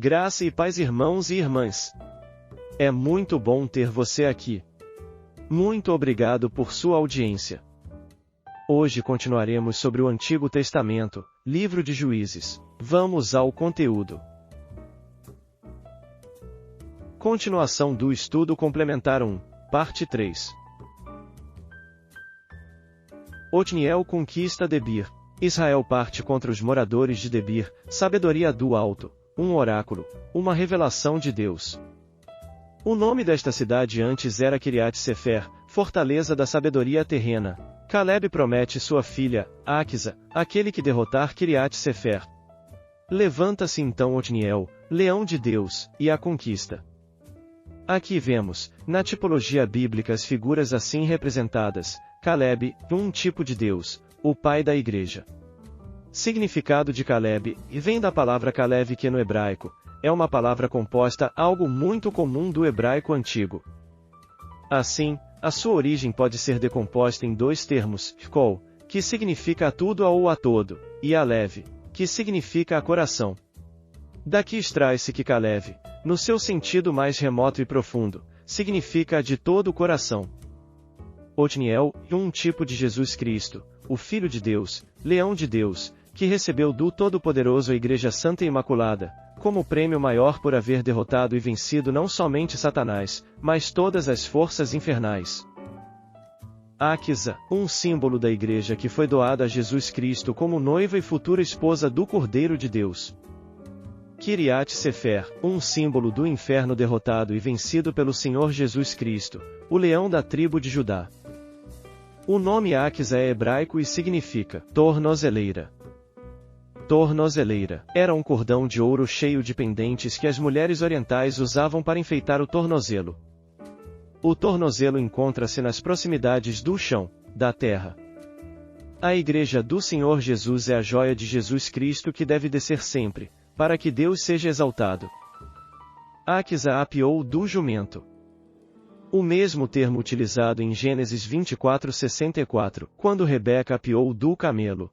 Graça e paz, irmãos e irmãs. É muito bom ter você aqui. Muito obrigado por sua audiência. Hoje continuaremos sobre o Antigo Testamento, livro de Juízes. Vamos ao conteúdo. Continuação do estudo complementar 1, parte 3. Otniel conquista Debir. Israel parte contra os moradores de Debir, sabedoria do alto, um oráculo, uma revelação de Deus. O nome desta cidade antes era Kiriat Sefer, fortaleza da sabedoria terrena. Caleb promete sua filha, Áquisa, aquele que derrotar Kiriat Sefer. Levanta-se então Otniel, leão de Deus, e a conquista. Aqui vemos, na tipologia bíblica, as figuras assim representadas: Caleb, um tipo de Deus, o pai da igreja. Significado de Caleb, vem da palavra Caleb, que no hebraico é uma palavra composta, algo muito comum do hebraico antigo. Assim, a sua origem pode ser decomposta em dois termos: kol, que significa a tudo ou a todo, e alev, que significa a coração. Daqui extrai-se que Caleb, no seu sentido mais remoto e profundo, significa a de todo o coração. Otniel, um tipo de Jesus Cristo, o Filho de Deus, Leão de Deus, que recebeu do Todo-Poderoso a Igreja Santa e Imaculada, como prêmio maior por haver derrotado e vencido não somente Satanás, mas todas as forças infernais. Áquisa, um símbolo da Igreja que foi doada a Jesus Cristo como noiva e futura esposa do Cordeiro de Deus. Kiriat Sefer, um símbolo do inferno derrotado e vencido pelo Senhor Jesus Cristo, o leão da tribo de Judá. O nome Áquisa é hebraico e significa tornozeleira. Tornozeleira era um cordão de ouro cheio de pendentes que as mulheres orientais usavam para enfeitar o tornozelo. O tornozelo encontra-se nas proximidades do chão, da terra. A Igreja do Senhor Jesus é a joia de Jesus Cristo que deve descer sempre, para que Deus seja exaltado. Áquisa apiou do jumento. O mesmo termo utilizado em Gênesis 24:64, quando Rebeca apiou do camelo.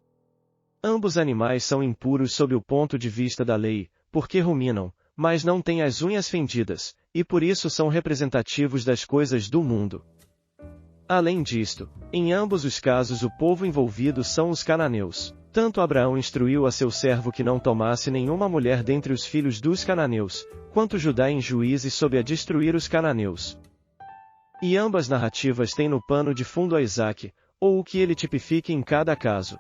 Ambos animais são impuros sob o ponto de vista da lei, porque ruminam, mas não têm as unhas fendidas, e por isso são representativos das coisas do mundo. Além disto, em ambos os casos o povo envolvido são os cananeus. Tanto Abraão instruiu a seu servo que não tomasse nenhuma mulher dentre os filhos dos cananeus, quanto Judá em Juízes sob a destruir os cananeus. E ambas narrativas têm no pano de fundo a Isaque, ou o que ele tipifique em cada caso.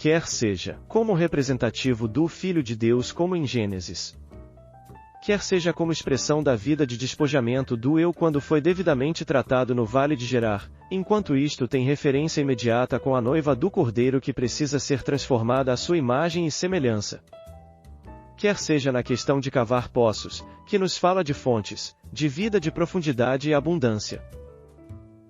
Quer seja, como representativo do Filho de Deus como em Gênesis. Quer seja como expressão da vida de despojamento do eu quando foi devidamente tratado no Vale de Gerar, enquanto isto tem referência imediata com a noiva do Cordeiro que precisa ser transformada à sua imagem e semelhança. Quer seja na questão de cavar poços, que nos fala de fontes, de vida de profundidade e abundância.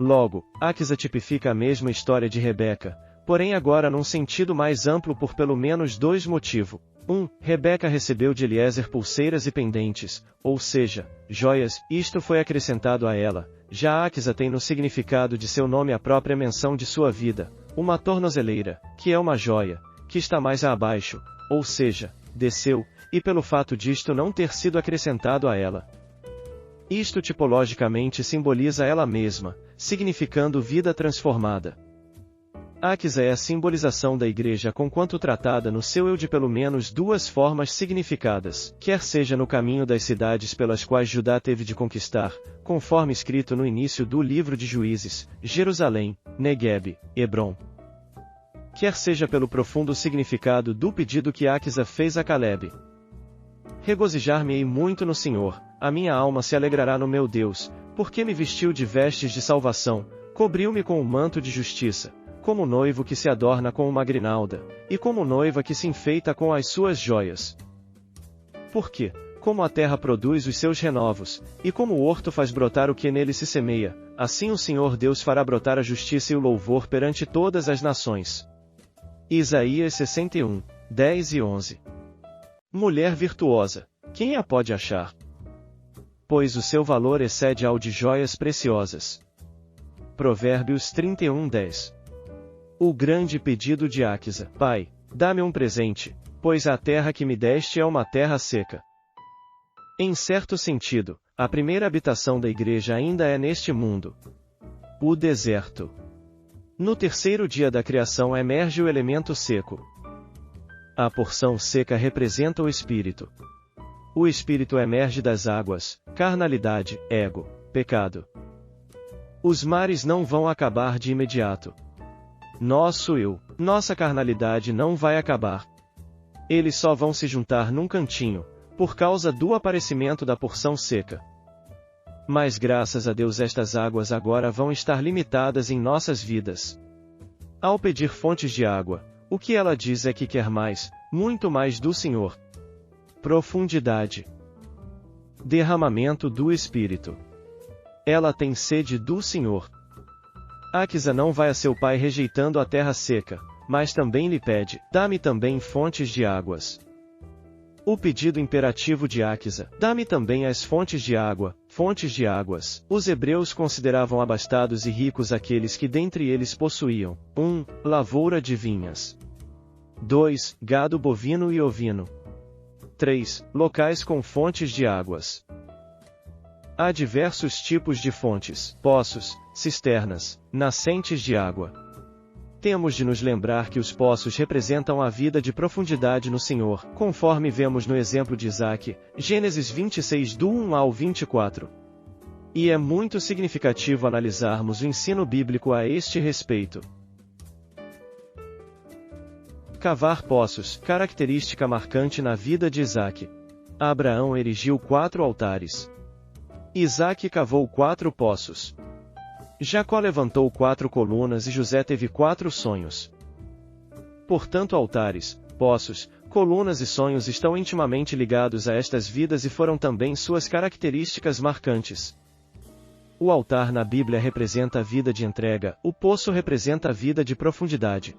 Logo, Áquisa tipifica a mesma história de Rebeca, porém agora num sentido mais amplo por pelo menos dois motivos. 1. Rebeca recebeu de Eliezer pulseiras e pendentes, ou seja, joias, isto foi acrescentado a ela. Já Áquisa tem no significado de seu nome a própria menção de sua vida, uma tornozeleira, que é uma joia, que está mais abaixo, ou seja, desceu, e pelo fato disto não ter sido acrescentado a ela. Isto tipologicamente simboliza ela mesma, significando vida transformada. Áquisa é a simbolização da Igreja conquanto tratada no seu eu de pelo menos duas formas significadas, quer seja no caminho das cidades pelas quais Judá teve de conquistar, conforme escrito no início do livro de Juízes, Jerusalém, Neguebe, Hebrom. Quer seja pelo profundo significado do pedido que Áquisa fez a Caleb. Regozijar-me-ei muito no Senhor, a minha alma se alegrará no meu Deus, porque me vestiu de vestes de salvação, cobriu-me com o manto de justiça, como noivo que se adorna com uma grinalda, e como noiva que se enfeita com as suas joias. Porque, como a terra produz os seus renovos, e como o horto faz brotar o que nele se semeia, assim o Senhor Deus fará brotar a justiça e o louvor perante todas as nações. Isaías 61, 10 e 11. Mulher virtuosa, quem a pode achar? Pois o seu valor excede ao de joias preciosas. Provérbios 31, 10. O grande pedido de Áquisa: Pai, dá-me um presente, pois a terra que me deste é uma terra seca. Em certo sentido, a primeira habitação da igreja ainda é neste mundo. O deserto. No terceiro dia da criação emerge o elemento seco. A porção seca representa o espírito. O espírito emerge das águas, carnalidade, ego, pecado. Os mares não vão acabar de imediato. Nosso eu, nossa carnalidade não vai acabar. Eles só vão se juntar num cantinho, por causa do aparecimento da porção seca. Mas graças a Deus estas águas agora vão estar limitadas em nossas vidas. Ao pedir fontes de água, o que ela diz é que quer mais, muito mais do Senhor. Profundidade. Derramamento do Espírito. Ela tem sede do Senhor. Áquisa não vai a seu pai rejeitando a terra seca, mas também lhe pede, dá-me também fontes de águas. O pedido imperativo de Áquisa, dá-me também as fontes de água, fontes de águas. Os hebreus consideravam abastados e ricos aqueles que dentre eles possuíam 1. Lavoura de vinhas. 2. Gado bovino e ovino. 3. Locais com fontes de águas. Há diversos tipos de fontes, poços, cisternas, nascentes de água. Temos de nos lembrar que os poços representam a vida de profundidade no Senhor, conforme vemos no exemplo de Isaque, Gênesis 26 do 1 ao 24. E é muito significativo analisarmos o ensino bíblico a este respeito. Cavar poços, característica marcante na vida de Isaque. Abraão erigiu 4 altares. Isaque cavou 4 poços. Jacó levantou 4 colunas e José teve 4 sonhos. Portanto, altares, poços, colunas e sonhos estão intimamente ligados a estas vidas e foram também suas características marcantes. O altar na Bíblia representa a vida de entrega, o poço representa a vida de profundidade.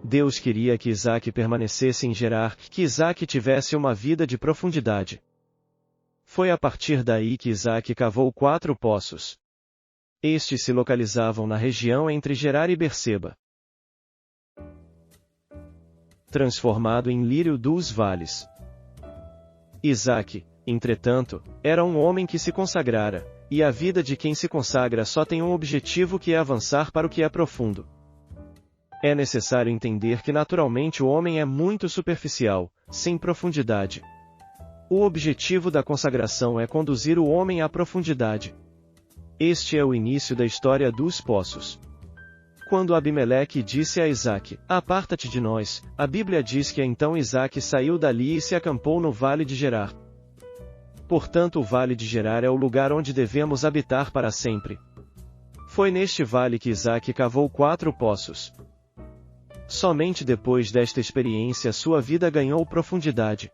Deus queria que Isaque permanecesse em Gerar, que Isaque tivesse uma vida de profundidade. Foi a partir daí que Isaque cavou 4 poços. Estes se localizavam na região entre Gerar e Berseba. Transformado em lírio dos vales. Isaque, entretanto, era um homem que se consagrara, e a vida de quem se consagra só tem um objetivo, que é avançar para o que é profundo. É necessário entender que naturalmente o homem é muito superficial, sem profundidade. O objetivo da consagração é conduzir o homem à profundidade. Este é o início da história dos poços. Quando Abimeleque disse a Isaque, aparta-te de nós, a Bíblia diz que então Isaque saiu dali e se acampou no vale de Gerar. Portanto, o vale de Gerar é o lugar onde devemos habitar para sempre. Foi neste vale que Isaque cavou 4 poços. Somente depois desta experiência sua vida ganhou profundidade.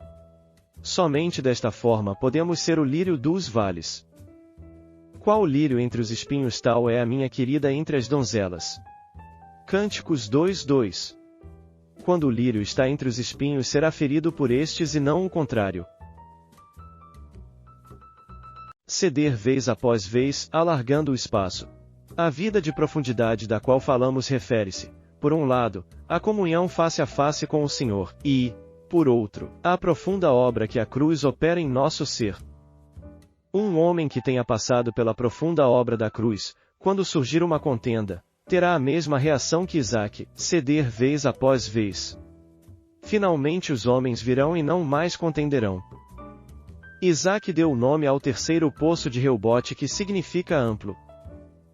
Somente desta forma podemos ser o lírio dos vales. Qual lírio entre os espinhos tal é a minha querida entre as donzelas? Cânticos 2:2. Quando o lírio está entre os espinhos será ferido por estes e não o contrário. Ceder vez após vez, alargando o espaço. A vida de profundidade da qual falamos refere-se, por um lado, à comunhão face a face com o Senhor, e, por outro, à profunda obra que a cruz opera em nosso ser. Um homem que tenha passado pela profunda obra da cruz, quando surgir uma contenda, terá a mesma reação que Isaque, ceder vez após vez. Finalmente os homens virão e não mais contenderão. Isaque deu o nome ao terceiro poço de Reobote, que significa amplo.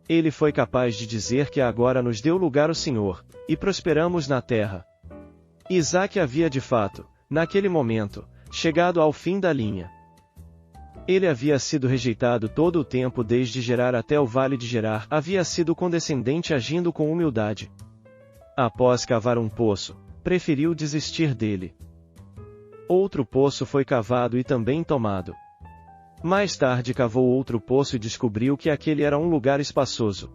Ele foi capaz de dizer que agora nos deu lugar o Senhor, e prosperamos na terra. Isaque havia de fato, naquele momento, chegado ao fim da linha. Ele havia sido rejeitado todo o tempo desde Gerar até o vale de Gerar, havia sido condescendente agindo com humildade. Após cavar um poço, preferiu desistir dele. Outro poço foi cavado e também tomado. Mais tarde cavou outro poço e descobriu que aquele era um lugar espaçoso.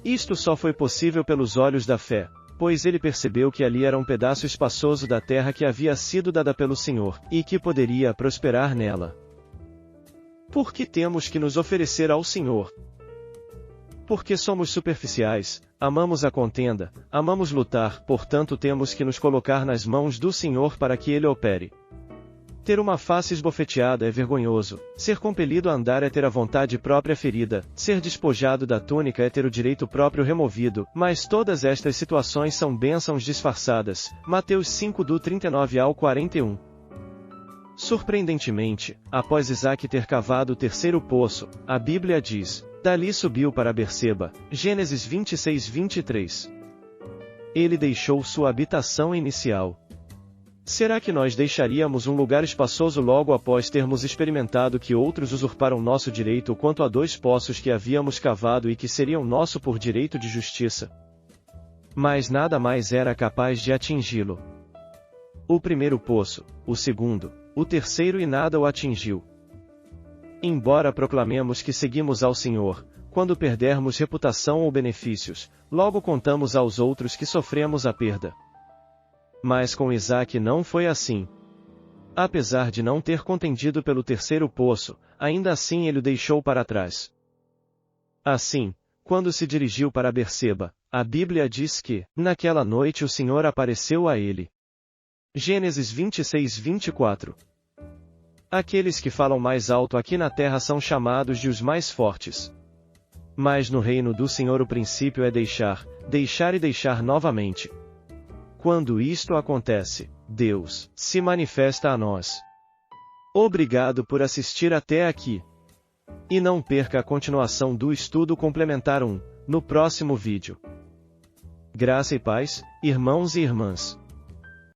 Isto só foi possível pelos olhos da fé, pois ele percebeu que ali era um pedaço espaçoso da terra que havia sido dada pelo Senhor, e que poderia prosperar nela. Por que temos que nos oferecer ao Senhor? Porque somos superficiais, amamos a contenda, amamos lutar, portanto temos que nos colocar nas mãos do Senhor para que Ele opere. Ter uma face esbofeteada é vergonhoso, ser compelido a andar é ter a vontade própria ferida, ser despojado da túnica é ter o direito próprio removido, mas todas estas situações são bênçãos disfarçadas. Mateus 5 do 39 ao 41. Surpreendentemente, após Isaque ter cavado o terceiro poço, a Bíblia diz, dali subiu para Berseba, Gênesis 26:23. Ele deixou sua habitação inicial. Será que nós deixaríamos um lugar espaçoso logo após termos experimentado que outros usurparam nosso direito quanto a 2 poços que havíamos cavado e que seriam nosso por direito de justiça? Mas nada mais era capaz de atingi-lo. O primeiro poço, o segundo, o terceiro e nada o atingiu. Embora proclamemos que seguimos ao Senhor, quando perdermos reputação ou benefícios, logo contamos aos outros que sofremos a perda. Mas com Isaque não foi assim. Apesar de não ter contendido pelo terceiro poço, ainda assim ele o deixou para trás. Assim, quando se dirigiu para Berseba, a Bíblia diz que, naquela noite o Senhor apareceu a ele. Gênesis 26:24. Aqueles que falam mais alto aqui na terra são chamados de os mais fortes. Mas no reino do Senhor o princípio é deixar, deixar e deixar novamente. Quando isto acontece, Deus se manifesta a nós. Obrigado por assistir até aqui. E não perca a continuação do estudo complementar 1, no próximo vídeo. Graça e paz, irmãos e irmãs.